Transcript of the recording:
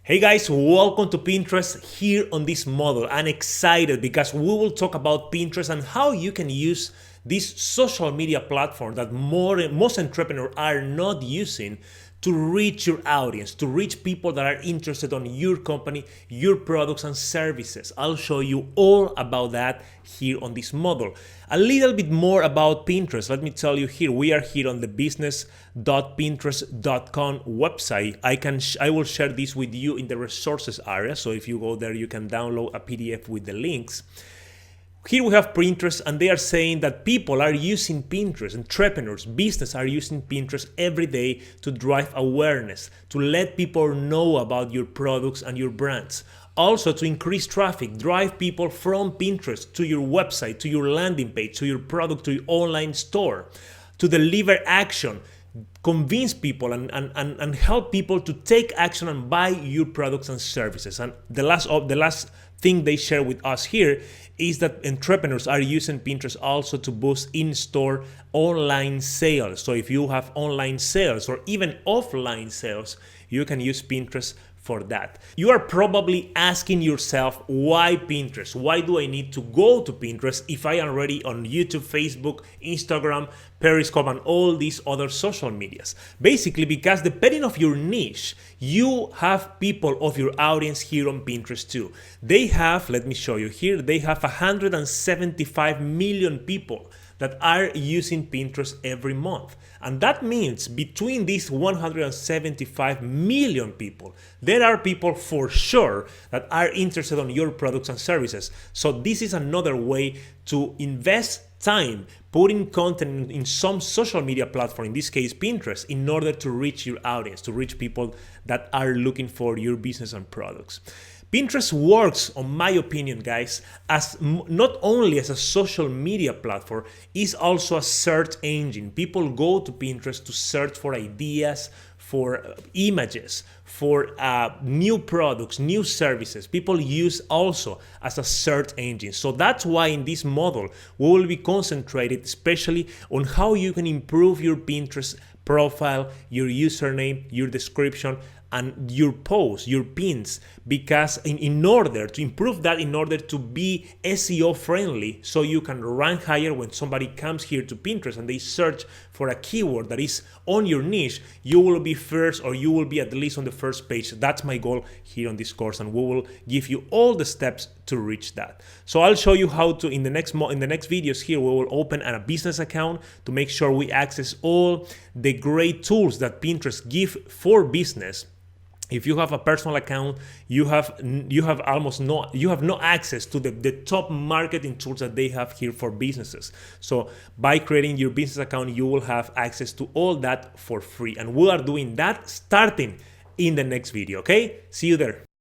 Hey guys, welcome to Pinterest here on this model. I'm excited because we will talk about Pinterest and how you can use this social media platform that most entrepreneurs are not using to reach your audience, to reach people that are interested on your company, your products and services. I'll show you all about that here on this model. A little bit more about Pinterest. Let me tell you here, we are here on the business.pinterest.com website. I will share this with you in the resources area. So if you go there, you can download a PDF with the links. Here we have Pinterest, and they are saying that people are using Pinterest, entrepreneurs, business are using Pinterest every day to drive awareness, to let people know about your products and your brands. Also to increase traffic, drive people from Pinterest to your website, to your landing page, to your product, to your online store, to deliver action, convince people and help people to take action and buy your products and services. And the last thing they share with us here is that entrepreneurs are using Pinterest also to boost in-store online sales. So if you have online sales or even offline sales, you can use Pinterest for that. You are probably asking yourself, why Pinterest? Why do I need to go to Pinterest if I am already on YouTube, Facebook, Instagram, Periscope, and all these other social medias? Basically, because depending on your niche, you have people of your audience here on Pinterest too. They have, let me show you here, they have 175 million people that are using Pinterest every month. And that means between these 175 million people, there are people for sure that are interested on your products and services. So this is another way to invest time putting content in some social media platform, in this case Pinterest, in order to reach your audience, to reach people that are looking for your business and products. Pinterest works, on my opinion, guys, as not only as a social media platform, is also a search engine. People go to Pinterest to search for ideas, for images, for new products, new services. People use also as a search engine. So that's why in this model, we will be concentrated especially on how you can improve your Pinterest profile, your username, your description, and your posts, your pins, because in order to improve that, in order to be SEO friendly, so you can rank higher when somebody comes here to Pinterest and they search for a keyword that is on your niche, you will be first, or you will be at least on the first page. That's my goal here on this course, and we will give you all the steps to reach that. So I'll show you how to, in the next videos here, we will open a business account to make sure we access all the great tools that Pinterest give for business. If you have a personal account, you have no access to the top marketing tools that they have here for businesses. So by creating your business account, you will have access to all that for free. And we are doing that starting in the next video, okay? See you there.